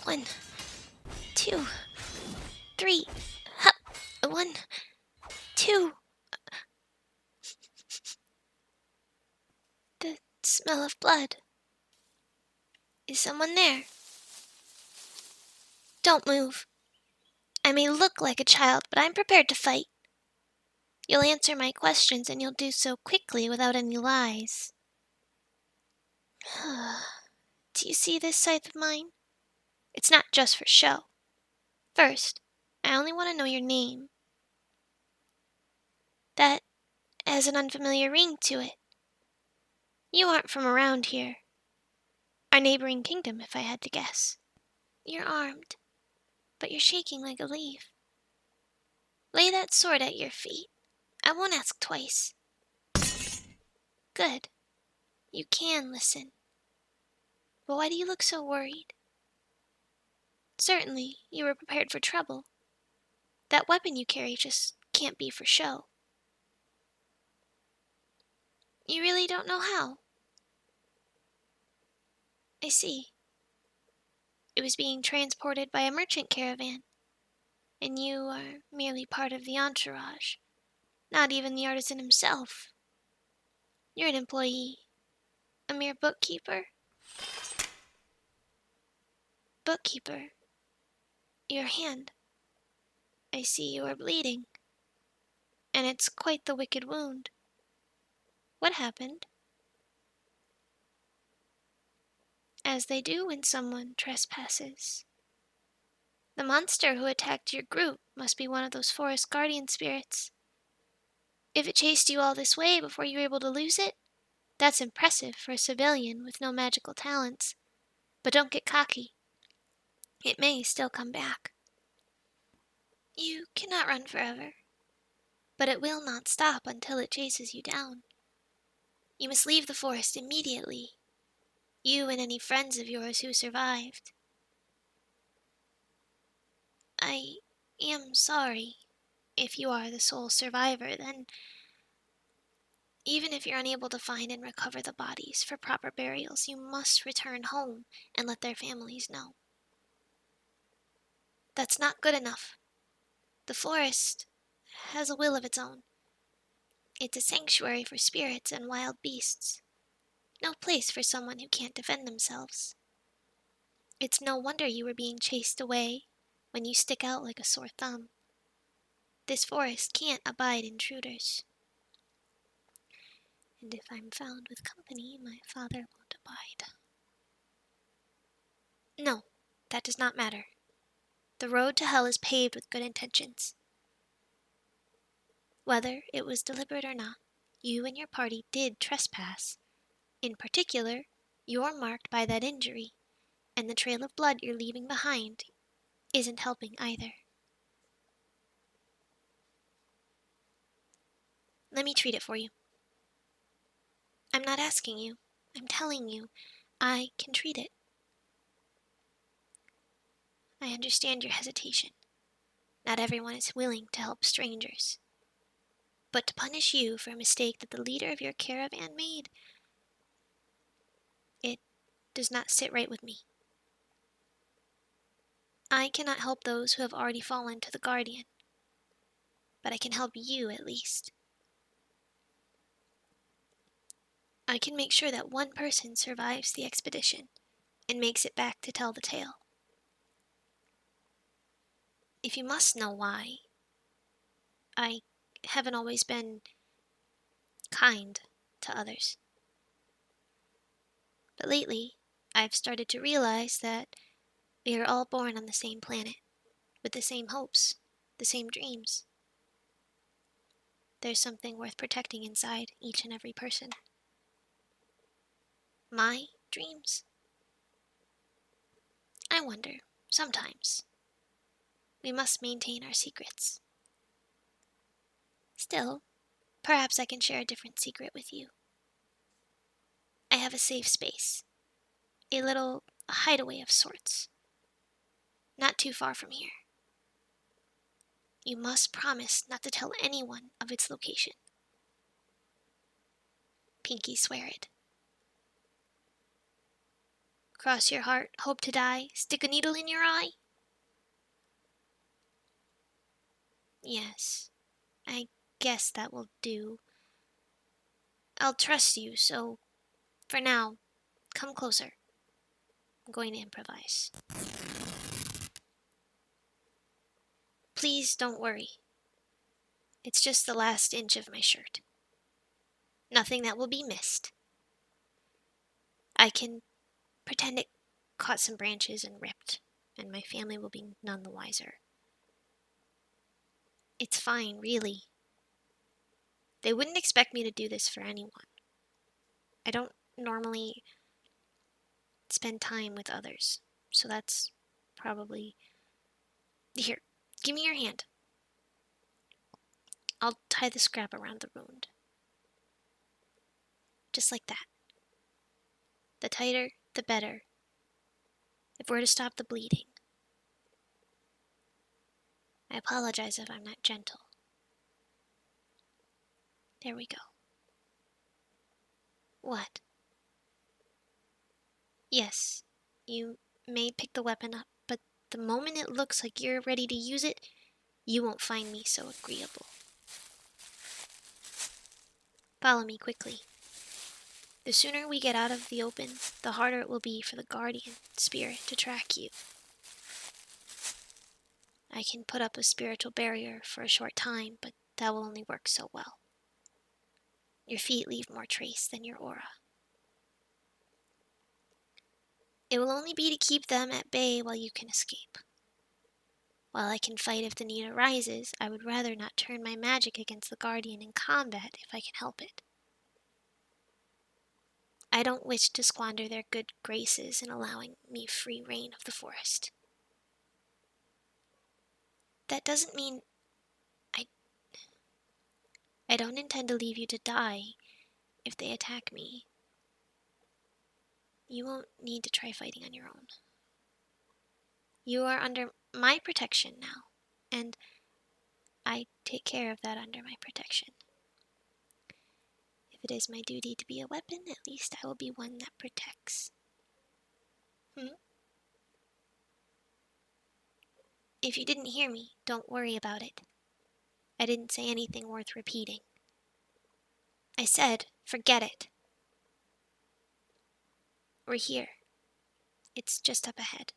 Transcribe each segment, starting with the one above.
1, 2, 3. Hup. 1, 2. The smell of blood. Is someone there? Don't move. I may look like a child, but I'm prepared to fight. You'll answer my questions, and you'll do so quickly without any lies. Do you see this scythe of mine? It's not just for show. First, I only want to know your name. That has an unfamiliar ring to it. You aren't from around here. Our neighboring kingdom, if I had to guess. You're armed, but you're shaking like a leaf. Lay that sword at your feet. I won't ask twice. Good. You can listen. But why do you look so worried? Certainly, you were prepared for trouble. That weapon you carry just can't be for show. You really don't know how? I see. It was being transported by a merchant caravan, and you are merely part of the entourage, not even the artisan himself. You're an employee, a mere bookkeeper. Bookkeeper, your hand. I see you are bleeding, and it's quite the wicked wound. What happened? As they do when someone trespasses. The monster who attacked your group must be one of those forest guardian spirits. If it chased you all this way before you were able to lose it, that's impressive for a civilian with no magical talents. But don't get cocky. It may still come back. You cannot run forever, but it will not stop until it chases you down. You must leave the forest immediately. You and any friends of yours who survived. I am sorry. If you are the sole survivor, then even if you're unable to find and recover the bodies for proper burials, you must return home and let their families know. That's not good enough. The forest has a will of its own. It's a sanctuary for spirits and wild beasts. No place for someone who can't defend themselves. It's no wonder you were being chased away when you stick out like a sore thumb. This forest can't abide intruders. And if I'm found with company, my father won't abide. No, that does not matter. The road to hell is paved with good intentions. Whether it was deliberate or not, you and your party did trespass. In particular, you're marked by that injury, and the trail of blood you're leaving behind isn't helping either. Let me treat it for you. I'm not asking you. I'm telling you, I can treat it. I understand your hesitation. Not everyone is willing to help strangers. But to punish you for a mistake that the leader of your caravan made, it does not sit right with me. I cannot help those who have already fallen to the Guardian, but I can help you at least. I can make sure that one person survives the expedition and makes it back to tell the tale. If you must know why, I haven't always been kind to others. But lately, I've started to realize that we are all born on the same planet, with the same hopes, the same dreams. There's something worth protecting inside each and every person. My dreams? I wonder, sometimes. We must maintain our secrets. Still, perhaps I can share a different secret with you. I have a safe space. A little hideaway of sorts. Not too far from here. You must promise not to tell anyone of its location. Pinky swear it. cross your heart, hope to die, stick a needle in your eye? Yes, I guess that will do. I'll trust you, so for now, come closer. I'm going to improvise. Please don't worry. It's just the last inch of my shirt. Nothing that will be missed. I can pretend it caught some branches and ripped, and my family will be none the wiser. It's fine, really. They wouldn't expect me to do this for anyone. I don't normally spend time with others, so that's probably... Here, give me your hand. I'll tie the scrap around the wound. Just like that. The tighter, the better. If we're to stop the bleeding. I apologize if I'm not gentle. There we go. What? Yes, you may pick the weapon up, but the moment it looks like you're ready to use it, you won't find me so agreeable. Follow me quickly. The sooner we get out of the open, the harder it will be for the guardian spirit to track you. I can put up a spiritual barrier for a short time, but that will only work so well. Your feet leave more trace than your aura. It will only be to keep them at bay while you can escape. While I can fight if the need arises, I would rather not turn my magic against the guardian in combat if I can help it. I don't wish to squander their good graces in allowing me free reign of the forest. That doesn't mean I don't intend to leave you to die if they attack me. You won't need to try fighting on your own. You are under my protection now, and I take care of that under my protection. If it is my duty to be a weapon, at least I will be one that protects. If you didn't hear me, don't worry about it. I didn't say anything worth repeating. I said, forget it. We're here. It's just up ahead.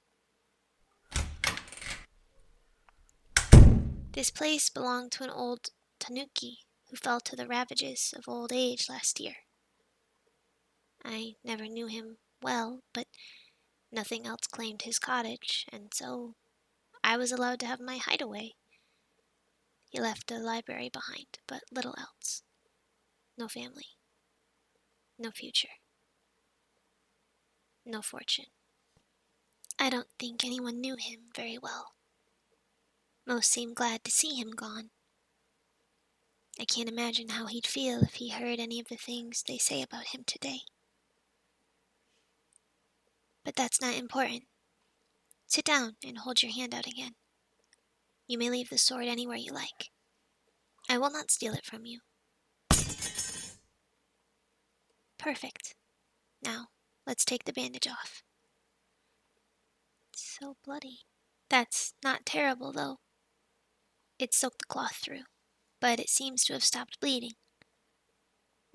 This place belonged to an old tanuki who fell to the ravages of old age last year. I never knew him well, but nothing else claimed his cottage, and so I was allowed to have my hideaway. He left a library behind, but little else. No family. No future. No fortune. I don't think anyone knew him very well. Most seemed glad to see him gone. I can't imagine how he'd feel if he heard any of the things they say about him today. But that's not important. Sit down and hold your hand out again. You may leave the sword anywhere you like. I will not steal it from you. Perfect. Now, let's take the bandage off. It's so bloody. That's not terrible, though. It soaked the cloth through, but it seems to have stopped bleeding.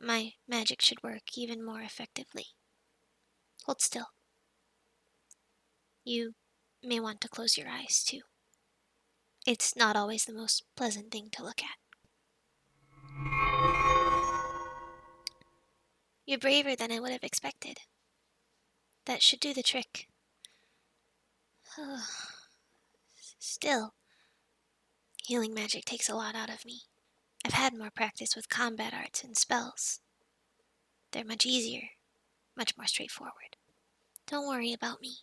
My magic should work even more effectively. Hold still. You may want to close your eyes, too. It's not always the most pleasant thing to look at. You're braver than I would have expected. That should do the trick. Still, healing magic takes a lot out of me. I've had more practice with combat arts and spells. They're much easier, much more straightforward. Don't worry about me.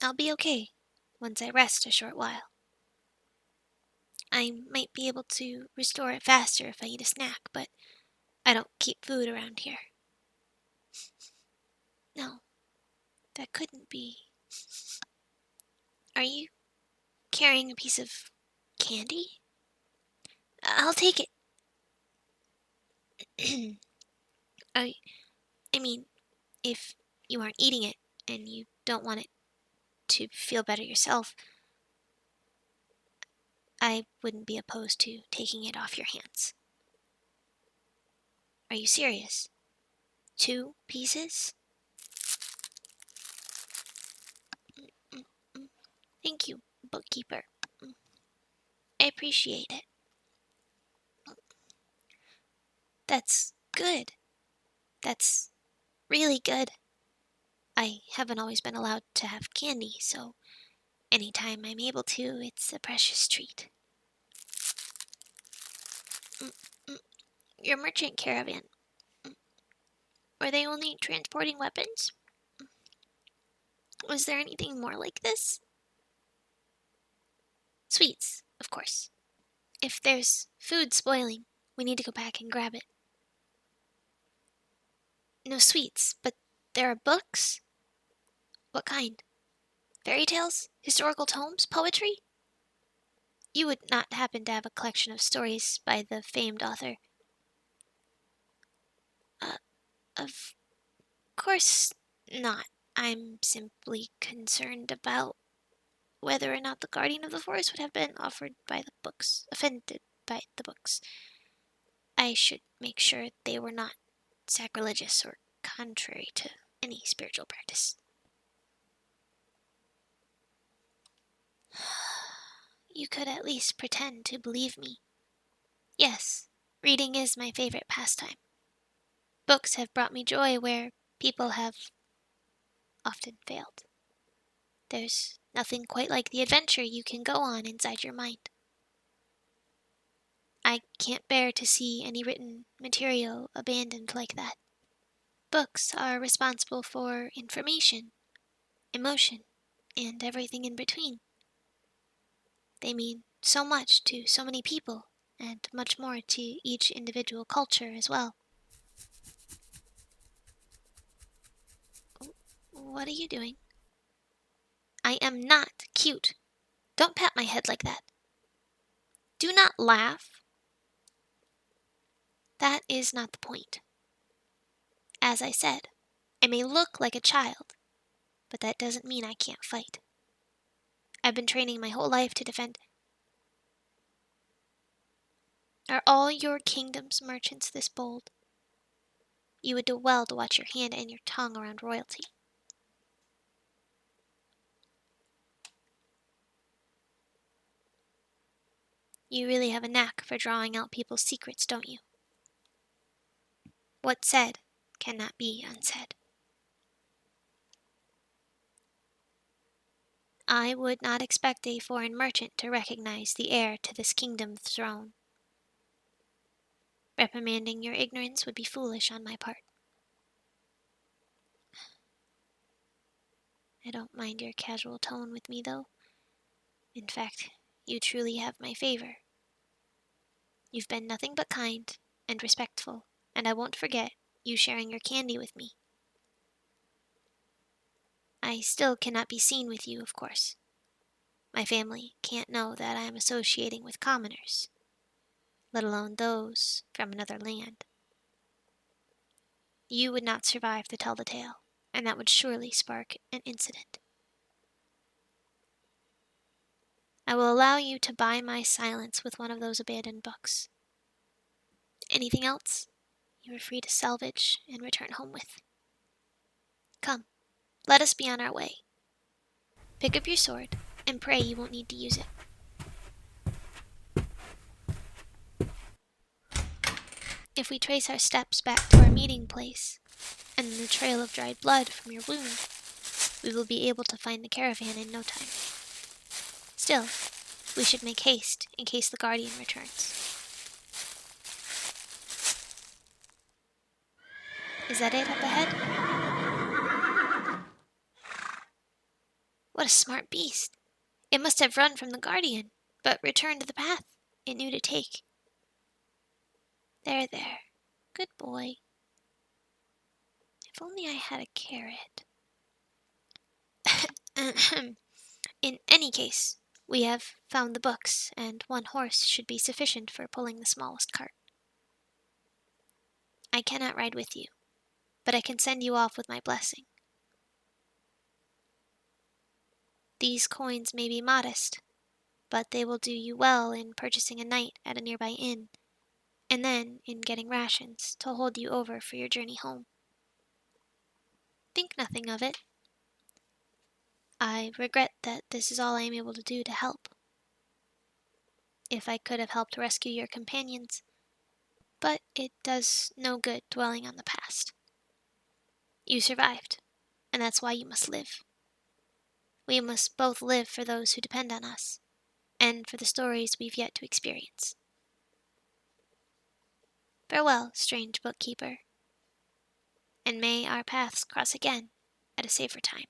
I'll be okay once I rest a short while. I might be able to restore it faster if I eat a snack, but I don't keep food around here. No, that couldn't be. Are you carrying a piece of candy? I'll take it. I mean, if you aren't eating it and you don't want it to feel better yourself, I wouldn't be opposed to taking it off your hands. Are you serious? 2 pieces? Mm. Thank you, bookkeeper. I appreciate it. That's good. That's really good. I haven't always been allowed to have candy, so anytime I'm able to, it's a precious treat. Your merchant caravan. Were they only transporting weapons? Was there anything more like this? Sweets, of course. If there's food spoiling, we need to go back and grab it. No sweets, but there are books? What kind? Fairy tales? Historical tomes? Poetry? You would not happen to have a collection of stories by the famed author? Of course not. I'm simply concerned about whether or not the guardian of the forest would have been offended by the books. I should make sure they were not sacrilegious or contrary to any spiritual practice. You could at least pretend to believe me. Yes, reading is my favorite pastime. Books have brought me joy where people have often failed. There's nothing quite like the adventure you can go on inside your mind. I can't bear to see any written material abandoned like that. Books are responsible for information, emotion, and everything in between. They mean so much to so many people, and much more to each individual culture as well. What are you doing? I am not cute. Don't pat my head like that. Do not laugh. That is not the point. As I said, I may look like a child, but that doesn't mean I can't fight. I've been training my whole life to defend. Are all your kingdom's merchants this bold? You would do well to watch your hand and your tongue around royalty. You really have a knack for drawing out people's secrets, don't you? What's said cannot be unsaid. I would not expect a foreign merchant to recognize the heir to this kingdom's throne. Reprimanding your ignorance would be foolish on my part. I don't mind your casual tone with me, though. In fact, you truly have my favor. You've been nothing but kind and respectful, and I won't forget you sharing your candy with me. I still cannot be seen with you, of course. My family can't know that I am associating with commoners, let alone those from another land. You would not survive to tell the tale, and that would surely spark an incident. I will allow you to buy my silence with one of those abandoned books. Anything else, you are free to salvage and return home with. Come, let us be on our way. Pick up your sword, and pray you won't need to use it. If we trace our steps back to our meeting place, and the trail of dried blood from your wound, we will be able to find the caravan in no time. Still, we should make haste in case the guardian returns. Is that it up ahead? What a smart beast! It must have run from the guardian, but returned to the path it knew to take. There, there. Good boy. If only I had a carrot. In any case, we have found the books, and one horse should be sufficient for pulling the smallest cart. I cannot ride with you, but I can send you off with my blessing. These coins may be modest, but they will do you well in purchasing a night at a nearby inn, and then in getting rations to hold you over for your journey home. Think nothing of it. I regret that this is all I am able to do to help. If I could have helped rescue your companions, but it does no good dwelling on the past. You survived, and that's why you must live. We must both live for those who depend on us, and for the stories we've yet to experience. Farewell, strange bookkeeper, and may our paths cross again at a safer time.